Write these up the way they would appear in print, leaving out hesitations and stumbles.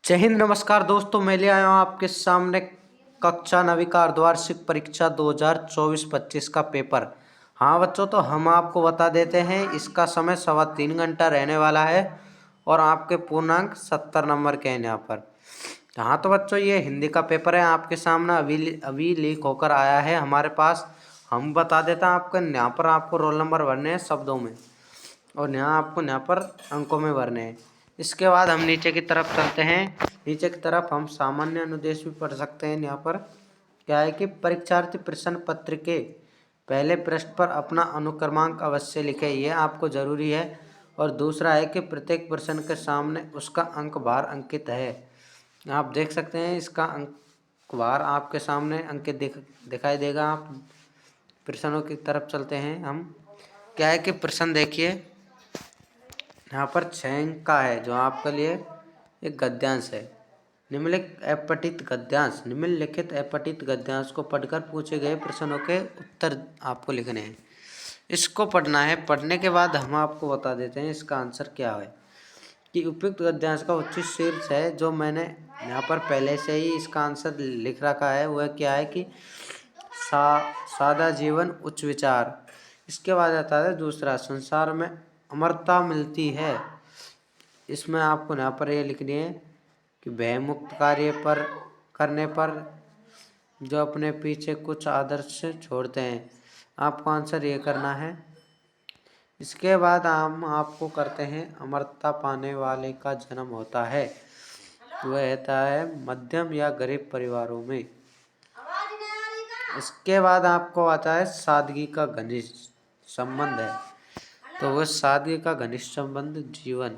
जय हिंद, नमस्कार दोस्तों। मैं ले आया हूँ आपके सामने कक्षा 9वीं का अर्धवार्षिक परीक्षा 2024-25 का पेपर। हाँ बच्चों, तो हम आपको बता देते हैं इसका समय 3.25 घंटा रहने वाला है और आपके पूर्णांक 70 नंबर के हैं यहाँ पर। हाँ तो बच्चों, ये हिंदी का पेपर है आपके सामने, अभी लीक होकर आया है हमारे पास। हम बता देते हैं आपको, यहाँ पर आपको रोल नंबर भरने हैं शब्दों में और यहाँ आपको यहाँ पर अंकों में भरने हैं। इसके बाद हम नीचे की तरफ चलते हैं। नीचे की तरफ हम सामान्य अनुदेश भी पढ़ सकते हैं। यहाँ पर क्या है कि परीक्षार्थी प्रश्न पत्र के पहले पृष्ठ पर अपना अनुक्रमांक अवश्य लिखे, ये आपको ज़रूरी है। और दूसरा है कि प्रत्येक प्रश्न के सामने उसका अंक भार अंकित है। आप देख सकते हैं इसका अंक भार आपके सामने अंकित दिखाई देगा। आप प्रश्नों की तरफ चलते हैं हम। क्या है कि प्रश्न देखिए, यहाँ पर 6 अंक का है जो आपके लिए एक गद्यांश है। निम्नलिखित अपठित गद्यांश को पढ़कर पूछे गए प्रश्नों के उत्तर आपको लिखने हैं। इसको पढ़ना है। पढ़ने के बाद हम आपको बता देते हैं इसका आंसर क्या है। कि उपयुक्त गद्यांश का उचित शीर्ष है, जो मैंने यहाँ पर पहले से ही इसका आंसर लिख रखा है, वह क्या है कि सादा जीवन उच्च विचार। इसके बाद आता है दूसरा, संसार में अमरता मिलती है। इसमें आपको यहाँ पर ये लिखनी है कि भयमुक्त कार्य पर करने पर जो अपने पीछे कुछ आदर्श छोड़ते हैं, आपको आंसर ये करना है। इसके बाद हम आपको करते हैं, अमरता पाने वाले का जन्म होता है, वह होता है मध्यम या गरीब परिवारों में। इसके बाद आपको आता है सादगी का घनिष्ठ संबंध है, तो वह सादगी का घनिष्ठ संबंध जीवन।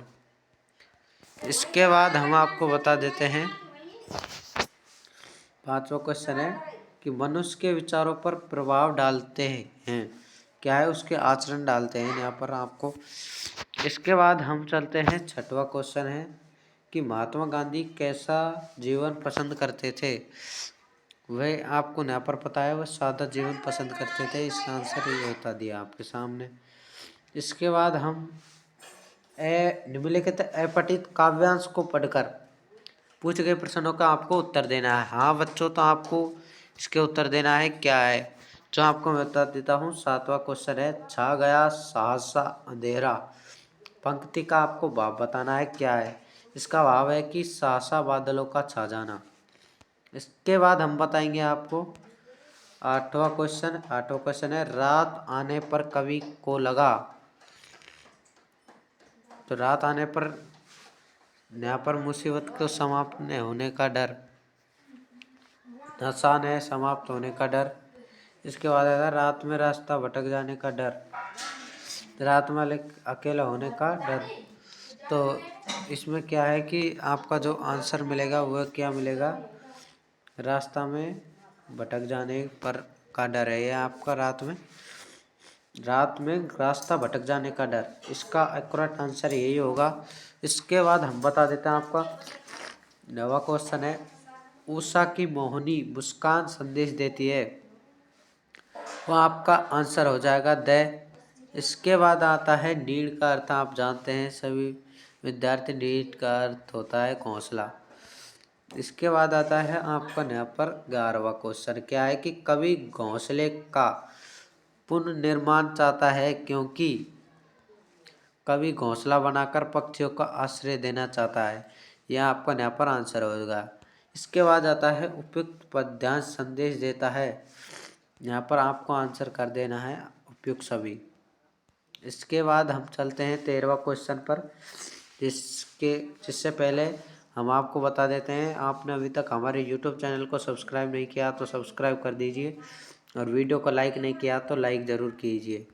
इसके बाद हम आपको बता देते हैं, 5वां क्वेश्चन है कि मनुष्य के विचारों पर प्रभाव डालते हैं, क्या है उसके आचरण डालते हैं यहाँ पर आपको। इसके बाद हम चलते हैं, 6वां क्वेश्चन है कि महात्मा गांधी कैसा जीवन पसंद करते थे। वह आपको यहाँ पर पता है, वह सादा जीवन पसंद करते थे। इसका आंसर ये होता दिया आपके सामने। इसके बाद हम निम्नलिखित अपठित काव्यांश को पढ़कर पूछे गए प्रश्नों का आपको उत्तर देना है। हाँ बच्चों, तो आपको इसके उत्तर देना है। क्या है जो आपको मैं बता देता हूँ। 7वां क्वेश्चन है, छा गया सहसा अंधेरा। पंक्ति का आपको भाव बताना है। क्या है इसका भाव है कि सहसा बादलों का छा जाना। इसके बाद हम बताएंगे आपको 8वां क्वेश्चन है, रात आने पर कवि को लगा। तो रात आने पर यहाँ पर मुसीबत को समाप्त होने का डर, नुकसान है समाप्त होने का डर। इसके बाद आएगा रात में रास्ता भटक जाने का डर, रात में अकेला होने का डर। तो इसमें क्या है कि आपका जो आंसर मिलेगा वह क्या मिलेगा, रास्ता में भटक जाने पर का डर है। यह आपका रात में रास्ता भटक जाने का डर, इसका एक्यूरेट आंसर यही होगा। इसके बाद हम बता देते हैं आपका 9वां क्वेश्चन है, उषा की मोहनी मुस्कान संदेश देती है। वो आपका आंसर हो जाएगा द। इसके बाद आता है नीड का अर्थ आप जानते हैं सभी विद्यार्थी, नीड का अर्थ होता है घोंसला। इसके बाद आता है आपका यहाँ पर 11वां क्वेश्चन, क्या है कि कवि घोंसले का पुनर्निर्माण चाहता है क्योंकि कवि घोंसला बनाकर पक्षियों का आश्रय देना चाहता है। यह आपका यहाँ पर आंसर होगा। इसके बाद आता है उपयुक्त पद्यांश संदेश देता है। यहाँ पर आपको आंसर कर देना है उपयुक्त सभी। इसके बाद हम चलते हैं 13वां क्वेश्चन पर, जिससे पहले हम आपको बता देते हैं, आपने अभी तक हमारे YouTube चैनल को सब्सक्राइब नहीं किया तो सब्सक्राइब कर दीजिए और वीडियो को लाइक नहीं किया तो लाइक ज़रूर कीजिए।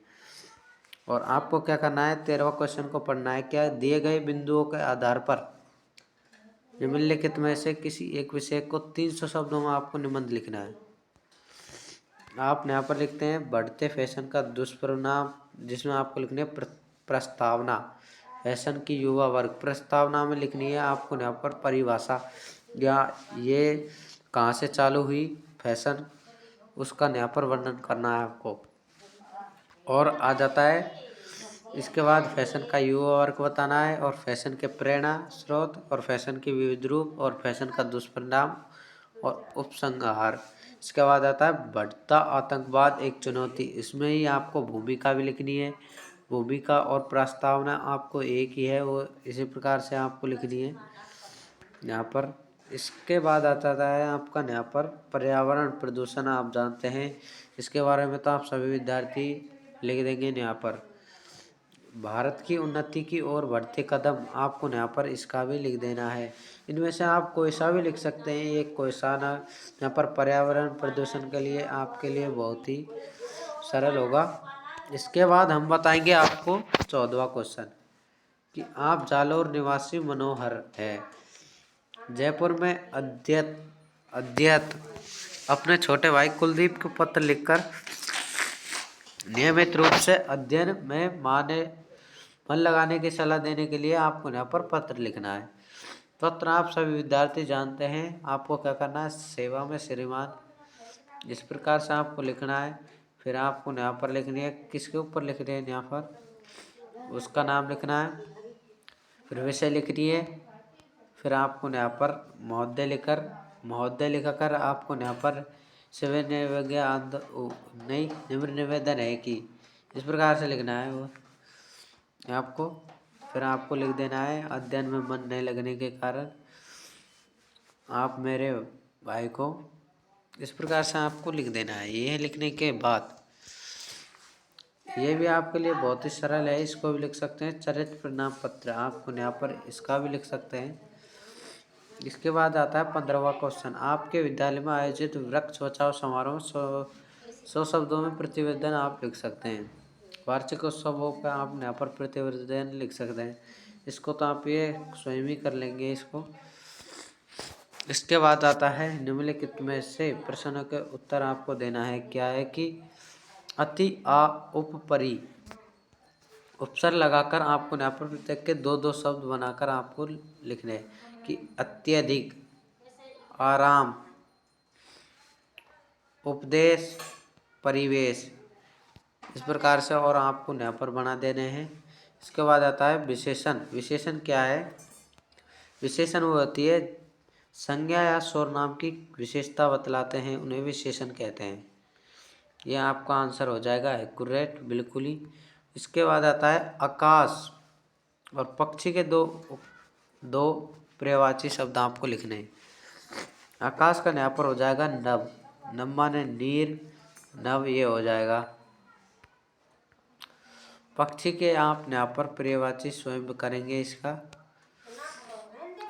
और आपको क्या करना है, 13वां क्वेश्चन को पढ़ना है। क्या दिए गए बिंदुओं के आधार पर निम्नलिखित में से किसी एक विषय को 300 शब्दों में आपको निबंध लिखना है। आप यहाँ पर लिखते हैं बढ़ते फैशन का दुष्परिणाम, जिसमें आपको लिखनी है प्रस्तावना। फैशन की युवा वर्ग, प्रस्तावना में लिखनी है आपको यहाँ पर परिभाषा, या ये कहाँ से चालू हुई फैशन, उसका यहाँ पर वर्णन करना है आपको। और आ जाता है इसके बाद फैशन का युवा वर्ग बताना है और फैशन के प्रेरणा स्रोत और फैशन के विविध रूप और फैशन का दुष्परिणाम और उपसंहार। इसके बाद आता है बढ़ता आतंकवाद एक चुनौती। इसमें ही आपको भूमिका भी लिखनी है। भूमिका और प्रस्तावना आपको एक ही है, वो इसी प्रकार से आपको लिखनी है यहाँ पर। इसके बाद आता है आपका यहाँ पर पर्यावरण प्रदूषण। आप जानते हैं इसके बारे में तो आप सभी विद्यार्थी लिख देंगे यहाँ पर। भारत की उन्नति की ओर बढ़ते कदम आपको यहाँ पर इसका भी लिख देना है। इनमें से आप कोई सा भी लिख सकते हैं, एक कोई सा ना। यहाँ पर पर्यावरण प्रदूषण के लिए आपके लिए बहुत ही सरल होगा। इसके बाद हम बताएंगे आपको 14वां क्वेश्चन कि आप जालोर निवासी मनोहर है, जयपुर में अध्यत अपने छोटे भाई कुलदीप को पत्र लिखकर नियमित रूप से अध्ययन में मन लगाने की सलाह देने के लिए आपको यहाँ पर पत्र लिखना है। पत्र आप सभी विद्यार्थी जानते हैं आपको क्या करना है, सेवा में श्रीमान, इस प्रकार से आपको लिखना है। फिर आपको यहाँ पर लिखनी है, किसके ऊपर लिख रहे हैं यहाँ पर, उसका नाम लिखना है। फिर विषय लिखनी है। फिर आपको यहाँ पर महोदय लिखकर आपको यहाँ पर निम्न निवेदन है कि इस प्रकार से लिखना है वो आपको। फिर आपको लिख देना है अध्ययन में मन नहीं लगने के कारण आप मेरे भाई को, इस प्रकार से आपको लिख देना है। ये लिखने के बाद ये भी आपके लिए बहुत ही सरल है, इसको भी लिख सकते हैं। चरित्र प्रणाम पत्र आपको यहाँ पर इसका भी लिख सकते हैं। इसके बाद आता है 15वां क्वेश्चन, आपके विद्यालय में आयोजित वृक्ष बचाओ समारोह 100 शब्दों में प्रतिवेदन आप लिख सकते हैं। वार्षिक उत्सवों का आप यहाँ पर प्रतिवेदन लिख सकते हैं। इसको तो आप ये स्वयं ही कर लेंगे इसको। इसके बाद आता है निम्नलिखित में से प्रश्नों के उत्तर आपको देना है। क्या है कि अति आ उपपरी उपसर्ग लगाकर आपको यहाँ पर प्रत्येक के 2-2 शब्द बनाकर आपको लिखने हैं कि अत्यधिक, आराम, उपदेश, परिवेश, इस प्रकार से और आपको यहाँ पर बना देने हैं। इसके बाद आता है विशेषण। विशेषण क्या है, विशेषण वो होती है संज्ञा या सर्वनाम की विशेषता बतलाते हैं, उन्हें विशेषण कहते हैं। यह आपका आंसर हो जाएगा एक्यूरेट, बिल्कुल ही। इसके बाद आता है आकाश और पक्षी के दो पर्यायवाची शब्द आपको लिखने हैं। आकाश का यहाँ पर हो जाएगा नभ, नभ माने नीर, नभ ये हो जाएगा। पक्षी के आप यहाँ पर पर्यायवाची स्वयं करेंगे इसका।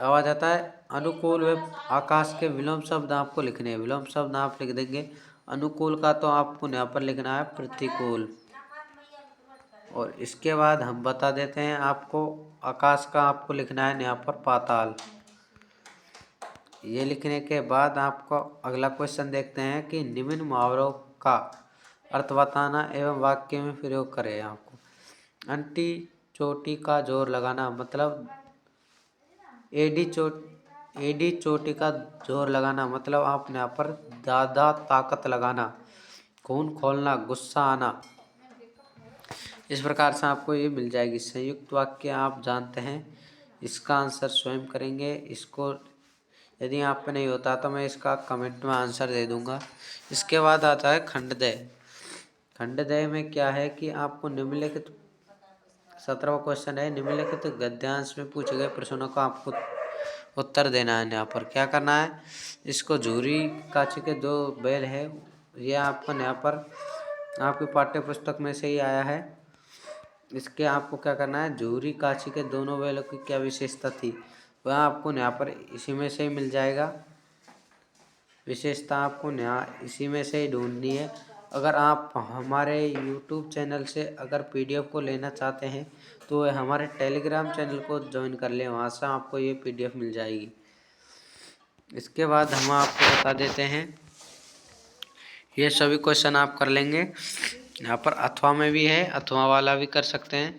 आवाज आता है अनुकूल व आकाश के विलोम शब्द आपको लिखने हैं। विलोम शब्द आप लिख देंगे। अनुकूल का तो आपको यहाँ पर लिखना है प्रतिकूल। और इसके बाद हम बता देते हैं आपको आकाश का आपको लिखना है यहाँ पर पाताल। ये लिखने के बाद आपको अगला क्वेश्चन देखते हैं कि निम्न मुहावरों का अर्थ बताना एवं वाक्य में प्रयोग करें। आपको अंटी चोटी का जोर लगाना मतलब एडी चोटी का जोर लगाना मतलब आप यहाँ पर ज़्यादा ताकत लगाना। खून खोलना, गुस्सा आना, इस प्रकार से आपको ये मिल जाएगी। संयुक्त वाक्य आप जानते हैं, इसका आंसर स्वयं करेंगे। इसको यदि आप पे नहीं होता तो मैं इसका कमेंट में आंसर दे दूंगा। इसके बाद आता है खंडदय। खंडदय में क्या है कि आपको निम्नलिखित 17वां क्वेश्चन है, निम्नलिखित गद्यांश में पूछे गए प्रश्नों का आपको उत्तर देना है। यहाँ पर क्या करना है, इसको झूरी काची के 2 बैल है, ये आपको यहाँ पर आपकी पाठ्य पुस्तक में से ही आया है। इसके आपको क्या करना है, झूरी काची के दोनों बैलों की क्या विशेषता थी वह आपको यहाँ पर इसी में से ही मिल जाएगा। विशेषता आपको यहाँ इसी में से ही ढूंढनी है। अगर आप हमारे YouTube चैनल से अगर PDF को लेना चाहते हैं तो हमारे टेलीग्राम चैनल को ज्वाइन कर लें, वहाँ से आपको ये PDF मिल जाएगी। इसके बाद हम आपको बता देते हैं, ये सभी क्वेश्चन आप कर लेंगे। यहाँ पर अथवा में भी है, अथवा वाला भी कर सकते हैं,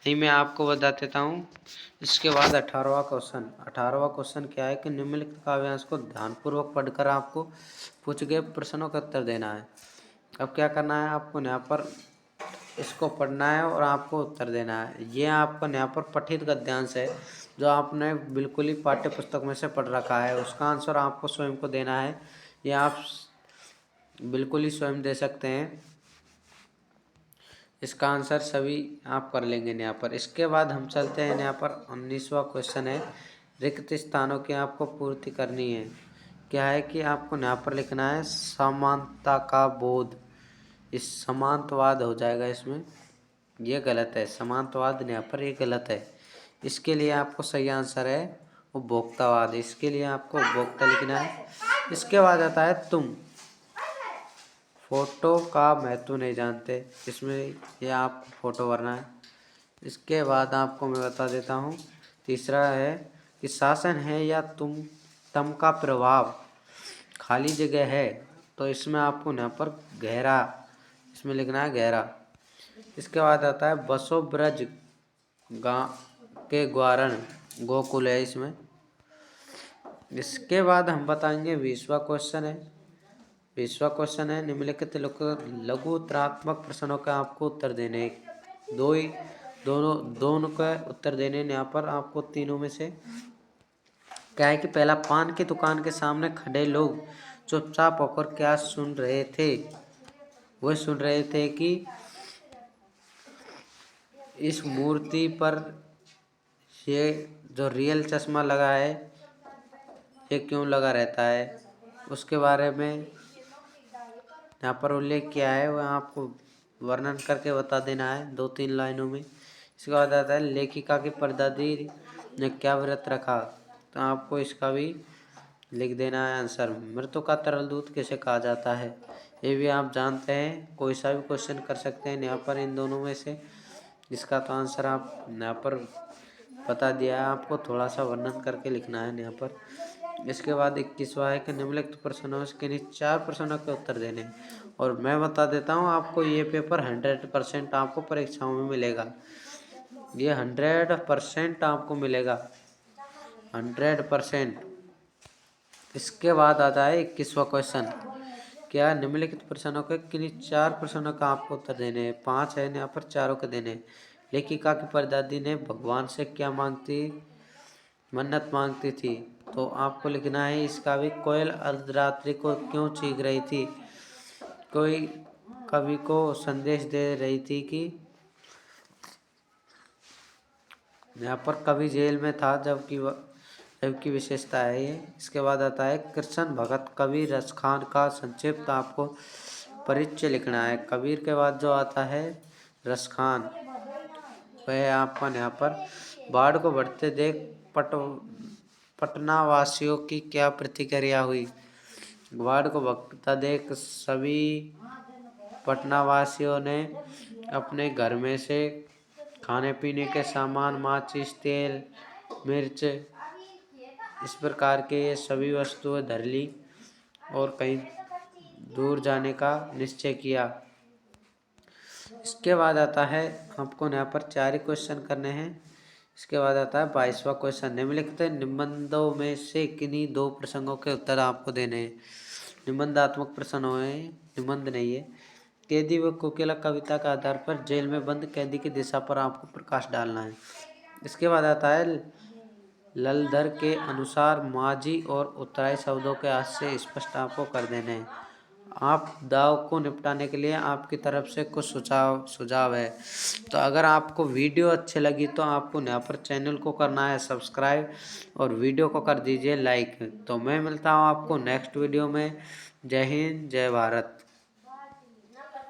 नहीं मैं आपको बता देता हूँ। इसके बाद 18वां क्वेश्चन क्या है कि निम्नलिखित काव्यांश को ध्यानपूर्वक पढ़कर आपको पूछे गए प्रश्नों का उत्तर देना है। अब क्या करना है, आपको यहाँ पर इसको पढ़ना है और आपको उत्तर देना है। ये आपका यहाँ पर पठित गद्यांश है जो आपने बिल्कुल ही पाठ्य पुस्तक में से पढ़ रखा है, उसका आंसर आपको स्वयं को देना है। ये आप बिल्कुल ही स्वयं दे सकते हैं। इसका आंसर सभी आप कर लेंगे यहाँ पर। इसके बाद हम चलते हैं यहाँ पर 19वां क्वेश्चन है, रिक्त स्थानों की आपको पूर्ति करनी है। क्या है कि आपको यहाँ पर लिखना है समानता का बोध। इस समानतवाद हो जाएगा इसमें, ये गलत है, समानतवाद यहाँ पर ये गलत है। इसके लिए आपको सही आंसर है उपभोक्तावाद। इसके लिए आपको उपभोक्ता लिखना है। इसके बाद आता है तुम फोटो का महत्व नहीं जानते, इसमें ये आपको फोटो भरना है। इसके बाद आपको मैं बता देता हूँ, तीसरा है कि शासन है या तम का प्रभाव खाली जगह है, तो इसमें आपको यहाँ पर गहरा, इसमें लिखना है गहरा। इसके बाद आता है बसो ब्रज के ग्वारण गोकुल है इसमें। इसके बाद हम बताएंगे 20वां क्वेश्चन है। 20वां क्वेश्चन है निम्नलिखित लघु उत्तरात्मक प्रश्नों का आपको उत्तर देने, दोनों का उत्तर देने। यहाँ पर आपको तीनों में से क्या है कि पहला, पान की दुकान के सामने खड़े लोग चुपचाप होकर क्या सुन रहे थे? वो सुन रहे थे कि इस मूर्ति पर ये जो रियल चश्मा लगा है ये क्यों लगा रहता है, उसके बारे में यहाँ पर उल्लेख किया है, वह आपको वर्णन करके बता देना है 2-3 लाइनों में। इसके बाद आता है लेखिका की परदादी ने क्या व्रत रखा, तो आपको इसका भी लिख देना है आंसर। मृत्यु का तरल दूध किसे कहा जाता है, ये भी आप जानते हैं, कोई सा भी क्वेश्चन कर सकते हैं यहाँ पर इन दोनों में से। इसका तो आंसर आप यहाँ पर बता दिया है, आपको थोड़ा सा वर्णन करके लिखना है यहाँ पर। इसके बाद 21वां है कि निम्नलिखित प्रश्नों के लिए 4 प्रश्नों के उत्तर देने। और मैं बता देता हूँ आपको, ये पेपर 100% आपको परीक्षाओं में मिलेगा, ये 100% आपको मिलेगा, 100%। इसके बाद आता है 21वां क्वेश्चन, क्या निम्नलिखित प्रश्नों के किन्हीं 4 प्रश्नों का आपको उत्तर देने हैं। 5 है यहाँ पर, चारों के देने। लेखिका की परदादी ने भगवान से क्या मन्नत मांगती थी, तो आपको लिखना है इसका भी, कोयल अर्धरात्रि को क्यों चीख रही थी, कोई कवि को संदेश दे रही थी कि यहाँ पर कवि जेल में था जबकि विशेषता है ये। इसके बाद आता है कृष्ण भगत कबीर रसखान का संक्षिप्त आपको परिचय लिखना है। कबीर के बाद जो आता है रसखान, वह आपका यहाँ पर बाढ़ को बढ़ते देख पटना वासियों की क्या प्रतिक्रिया हुई। बाढ़ को बढ़ता देख सभी पटना वासियों ने अपने घर में से खाने पीने के सामान, माचिस, तेल, मिर्च, इस प्रकार के ये सभी वस्तुएं धर ली और कहीं दूर जाने का निश्चय किया। इसके बाद आता है आपको यहाँ पर 4 ही क्वेश्चन करने हैं। इसके बाद आता है 22वां क्वेश्चन, निम्नलिखित निबंधों में से किन्हीं 2 प्रसंगों के उत्तर आपको देने हैं। निबंधात्मक प्रश्न हुए, निबंध नहीं है। कैदी व कोकिला कविता के आधार पर जेल में बंद कैदी की दिशा पर आपको प्रकाश डालना है। इसके बाद आता है ललधर के अनुसार माझी और उत्तराई शब्दों के हाथ से स्पष्ट आपको कर देने हैं। आप दाव को निपटाने के लिए आपकी तरफ से कुछ सुझाव है। तो अगर आपको वीडियो अच्छी लगी तो आपको यहाँ पर चैनल को करना है सब्सक्राइब और वीडियो को कर दीजिए लाइक। तो मैं मिलता हूँ आपको नेक्स्ट वीडियो में। जय हिंद, जय भारत।